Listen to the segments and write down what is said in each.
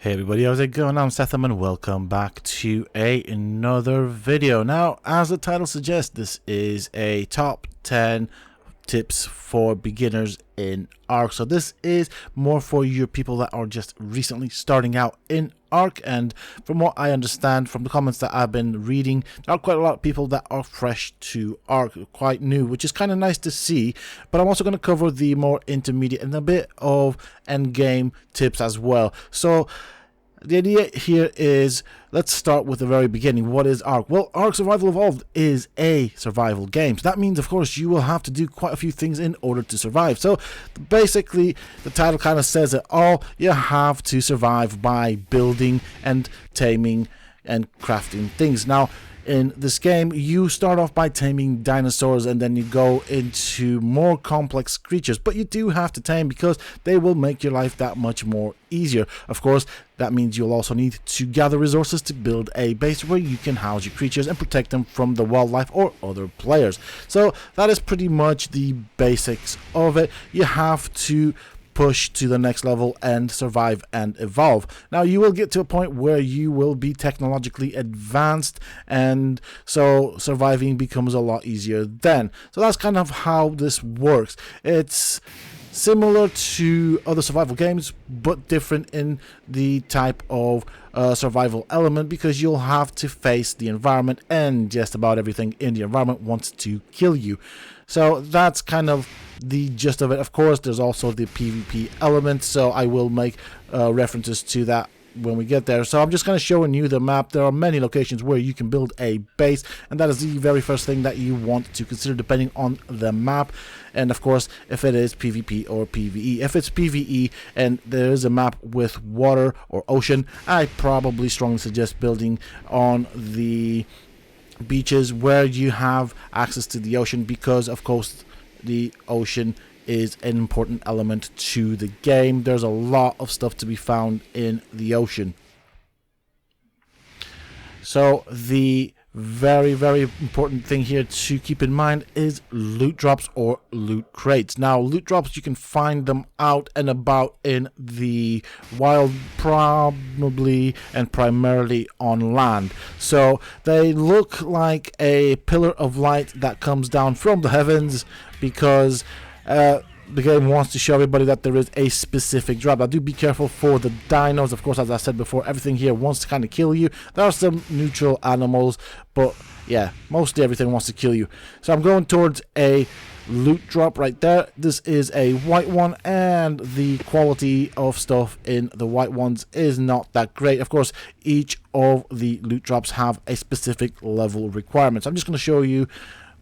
Hey everybody, how's it going? I'm Sethum and welcome back to another video. Now, as the title suggests, this is a top 10 tips for beginners in Ark. So this is more for your people that are just recently starting out in Ark, and from what I understand from the comments that I've been reading, there are quite a lot of people that are fresh to Ark, quite new, which is kind of nice to see. But I'm also going to cover the more intermediate and a bit of end game tips as well. So the idea here is, let's start with the very beginning. What is Ark? Well, Ark Survival Evolved is a survival game. So that means, of course, you will have to do quite a few things in order to survive. So basically, the title kind of says it all. You have to survive by building and taming and crafting things. Now, in this game, you start off by taming dinosaurs and then you go into more complex creatures, but you do have to tame because they will make your life that much more easier. Of course, that means you'll also need to gather resources to build a base where you can house your creatures and protect them from the wildlife or other players. So that is pretty much the basics of it. You have to push to the next level and survive and evolve. Now, you will get to a point where you will be technologically advanced, and so surviving becomes a lot easier then. So that's kind of how this works. It's similar to other survival games, but different in the type of survival element, because you'll have to face the environment, and just about everything in the environment wants to kill you. So that's kind of the gist of it. Of course, there's also the PvP element, so I will make references to that when we get there. So I'm just kind of showing you the map. There are many locations where you can build a base, and that is the very first thing that you want to consider depending on the map. And of course, if it is PvP or PvE. If it's PvE and there is a map with water or ocean, I probably strongly suggest building on the beaches where you have access to the ocean, because of course the ocean is an important element to the game. There's a lot of stuff to be found in the ocean. So the very important thing here to keep in mind is loot drops or loot crates. Now, loot drops, you can find them out and about in the wild, probably and primarily on land. So they look like a pillar of light that comes down from the heavens, because the game wants to show everybody that there is a specific drop. Now, do be careful for the dinos. Of course, as I said before, everything here wants to kind of kill you. There are some neutral animals, but yeah, mostly everything wants to kill you. So I'm going towards a loot drop right there. This is a white one, and the quality of stuff in the white ones is not that great. Of course, each of the loot drops have a specific level requirement. So I'm just going to show you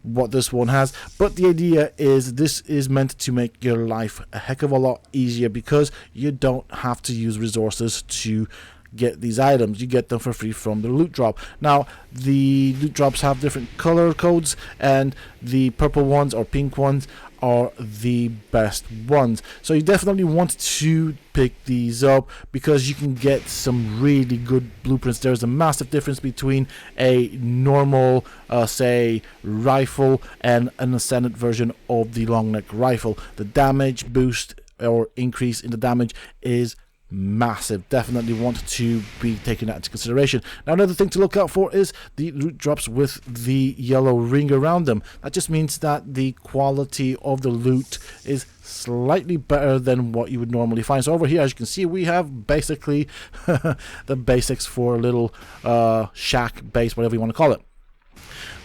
what this one has, but the idea is this is meant to make your life a heck of a lot easier, because you don't have to use resources to get these items. You get them for free from the loot drop. Now, the loot drops have different color codes, and the purple ones or pink ones are the best ones. So you definitely want to pick these up, because you can get some really good blueprints. There's a massive difference between a normal say rifle and an ascendant version of the long neck rifle. The damage boost or increase in the damage is massive. Definitely want to be taking that into consideration. Now, another thing to look out for is the loot drops with the yellow ring around them. That just means that the quality of the loot is slightly better than what you would normally find. So over here, as you can see, we have basically the basics for a little shack base, whatever you want to call it.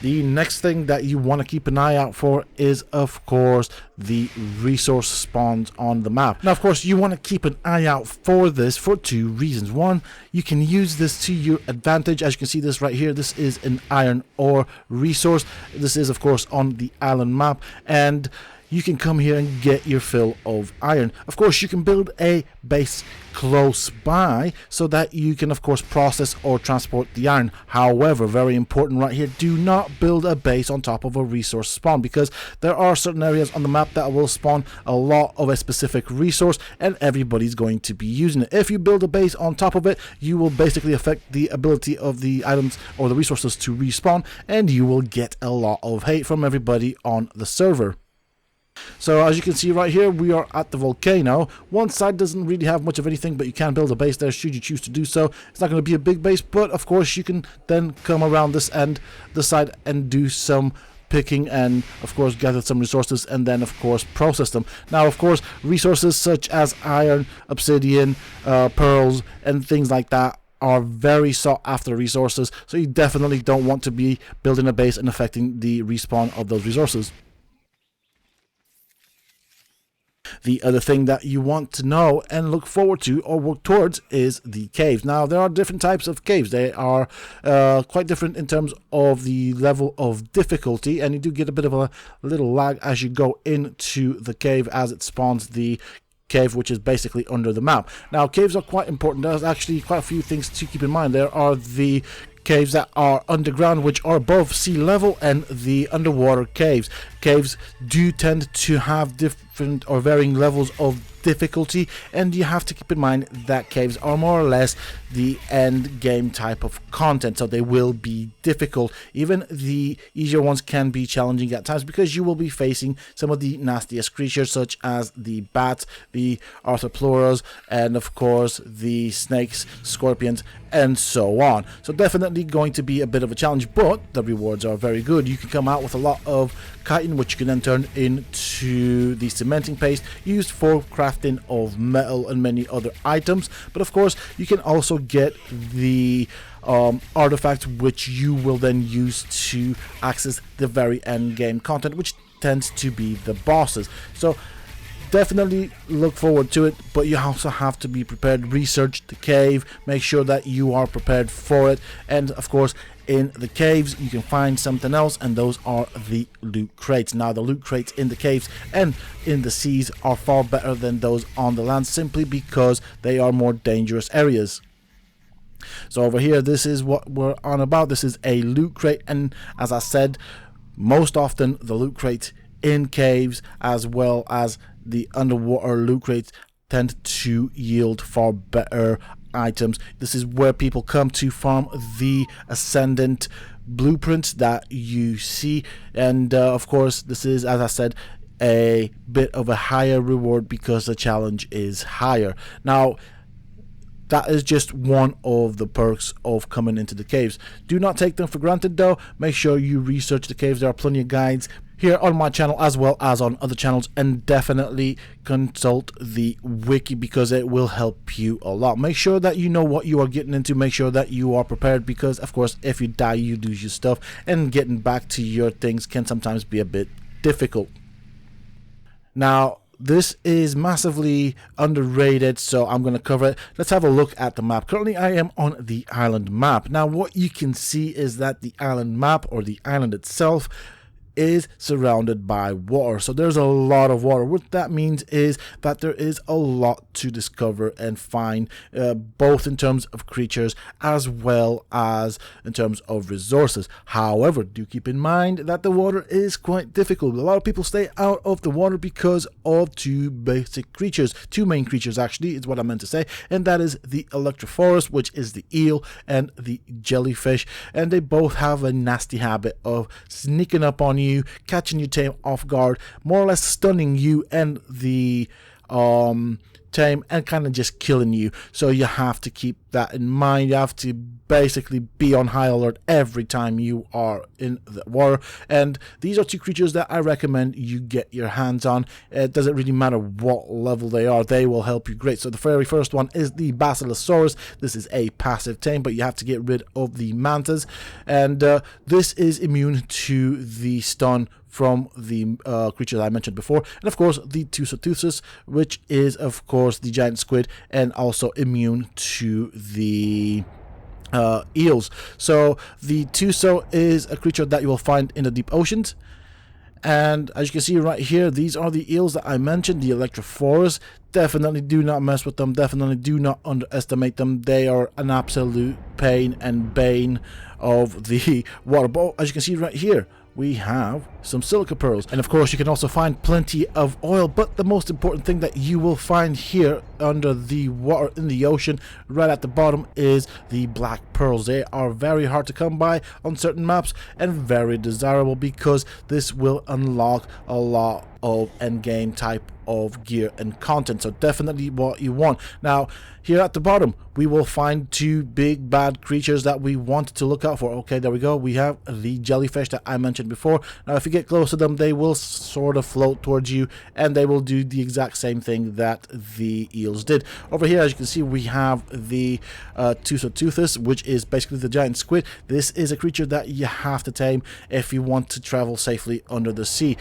The next thing that you want to keep an eye out for is, of course, the resource spawns on the map. Now, of course, you want to keep an eye out for this for two reasons. One, you can use this to your advantage. As you can see this right here, this is an iron ore resource. This is, of course, on the island map, and you can come here and get your fill of iron. Of course, you can build a base close by so that you can, of course, process or transport the iron. However, very important right here, do not build a base on top of a resource spawn, because there are certain areas on the map that will spawn a lot of a specific resource, and everybody's going to be using it. If you build a base on top of it, you will basically affect the ability of the items or the resources to respawn, and you will get a lot of hate from everybody on the server. So as you can see right here, we are at the volcano. One side doesn't really have much of anything, but you can build a base there should you choose to do so. It's not going to be a big base, but of course you can then come around this side and do some picking and of course gather some resources and then of course process them. Now of course resources such as iron, obsidian, pearls and things like that are very sought after resources, so you definitely don't want to be building a base and affecting the respawn of those resources. The other thing that you want to know and look forward to or work towards is the caves. Now, there are different types of caves. They are quite different in terms of the level of difficulty, and you do get a bit of a little lag as you go into the cave as it spawns the cave, which is basically under the map. Now, caves are quite important. There's actually quite a few things to keep in mind. There are the caves that are underground, which are above sea level, and the underwater caves. Caves do tend to have different or varying levels of difficulty, and you have to keep in mind that caves are more or less the end game type of content, so they will be difficult. Even the easier ones can be challenging at times because you will be facing some of the nastiest creatures such as the bats, the arthropods, and of course the snakes, scorpions, and so on. So definitely going to be a bit of a challenge, but the rewards are very good. You can come out with a lot of chitin, which you can then turn into the cementing paste used for crafting of metal and many other items. But of course you can also get the artifacts, which you will then use to access the very end game content, which tends to be the bosses. So definitely look forward to it, but you also have to be prepared. Research the cave, make sure that you are prepared for it, and of course in the caves you can find something else, and those are the loot crates. Now the loot crates in the caves and in the seas are far better than those on the land, simply because they are more dangerous areas. So over here, this is what we're on about. This is a loot crate, and as I said, most often the loot crates in caves as well as the underwater loot crates tend to yield far better items. This is where people come to farm the ascendant blueprints that you see, and of course this is, as I said, a bit of a higher reward because the challenge is higher. Now that is just one of the perks of coming into the caves. Do not take them for granted though. Make sure you research the caves. There are plenty of guides here on my channel as well as on other channels, and definitely consult the wiki because it will help you a lot. Make sure that you know what you are getting into. Make sure that you are prepared because of course if you die you lose your stuff, and getting back to your things can sometimes be a bit difficult. Now this is massively underrated, so I'm going to cover it. Let's have a look at the map. Currently I am on the island map. Now what you can see is that the island map, or the island itself, is surrounded by water. So there's a lot of water. What that means is that there is a lot to discover and find, both in terms of creatures as well as in terms of resources. However, do keep in mind that the water is quite difficult. A lot of people stay out of the water because of two basic creatures, two main creatures actually is what I meant to say, and that is the Electrophorus, which is the eel, and the jellyfish, and they both have a nasty habit of sneaking up on you, catching your tame off guard, more or less stunning you and the tame, and kind of just killing you. So you have to keep that in mind. You have to basically be on high alert every time you are in the water, and these are two creatures that I recommend you get your hands on. It doesn't really matter what level they are, they will help you great. So the very first one is the Bacillusaurus. This is a passive tame, but you have to get rid of the mantas, and this is immune to the stun from the creature that I mentioned before, and of course the Tussoteuthis, which is of course the giant squid, and also immune to the eels. So the Tusso is a creature that you will find in the deep oceans, and as you can see right here, these are the eels that I mentioned, the Electrophorus. Definitely do not mess with them, definitely do not underestimate them. They are an absolute pain and bane of the water. But as you can see right here, we have some silica pearls, and of course you can also find plenty of oil. But the most important thing that you will find here under the water in the ocean right at the bottom is the black pearls. They are very hard to come by on certain maps and very desirable, because this will unlock a lot of endgame type of gear and content. So definitely what you want. Now here at the bottom we will find two big bad creatures that we want to look out for. Okay, there we go. We have the jellyfish that I mentioned before. Now if you get close to them, they will sort of float towards you, and they will do the exact same thing that the eels did. Over here, as you can see, we have the Tusoteuthis, which is basically the giant squid. This is a creature that you have to tame if you want to travel safely under the sea.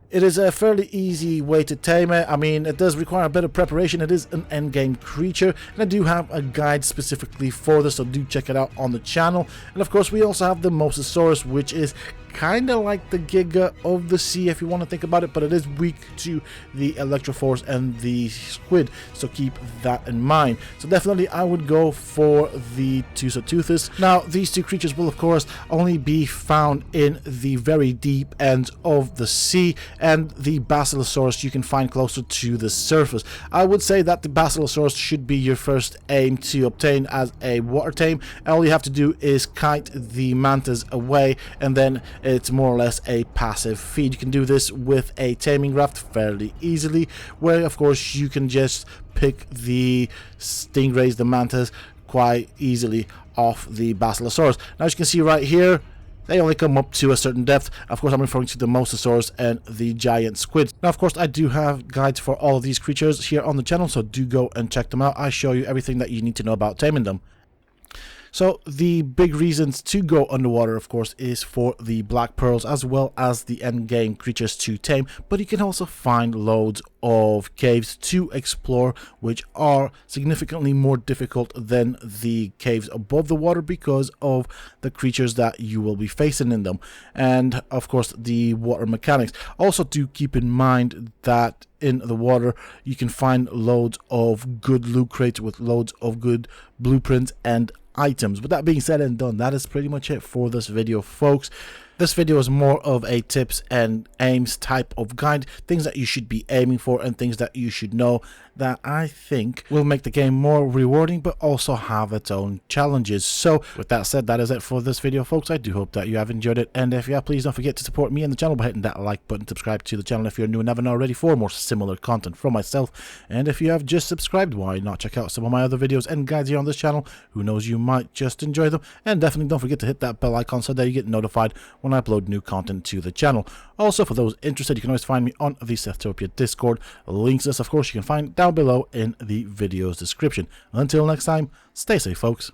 It is a fairly easy way to tame it. I mean, it does require a bit of preparation. It is an endgame creature, and I do have a guide specifically for this, so do check it out on the channel. And of course, we also have the Mosasaurus, which is kind of like the Giga of the sea if you want to think about it, but it is weak to the Electroforce and the squid, so keep that in mind. So definitely I would go for the Tusoteuthis. Now these two creatures will of course only be found in the very deep end of the sea, and the Bacillusaurus you can find closer to the surface. I would say that the Bacillusaurus should be your first aim to obtain as a water tame. All you have to do is kite the mantas away, and then it's more or less a passive feed. You can do this with a taming raft fairly easily, where of course you can just pick the stingrays, the mantas, quite easily off the Bacillusaurus. Now as you can see right here, they only come up to a certain depth. Of course I'm referring to the Mosasaurus and the giant squid. Now of course I do have guides for all of these creatures here on the channel, so do go and check them out. I show you everything that you need to know about taming them. So the big reasons to go underwater, of course, is for the black pearls as well as the endgame creatures to tame, but you can also find loads of caves to explore, which are significantly more difficult than the caves above the water because of the creatures that you will be facing in them, and of course the water mechanics. Also do keep in mind that in the water you can find loads of good loot crates with loads of good blueprints and items. With that being said and done, that is pretty much it for this video, folks. This video is more of a tips and aims type of guide, things that you should be aiming for and things that you should know that I think will make the game more rewarding but also have its own challenges. So with that said, that is it for this video, folks. I do hope that you have enjoyed it, and if you have, please don't forget to support me and the channel by hitting that like button, subscribe to the channel if you're new and haven't already for more similar content from myself, and if you have just subscribed, why not check out some of my other videos and guides here on this channel. Who knows, you might just enjoy them. And definitely don't forget to hit that bell icon so that you get notified when I upload new content to the channel. Also, for those interested, you can always find me on the Sethtopia Discord. Links to this, of course, you can find down below in the video's description. Until next time, stay safe, folks.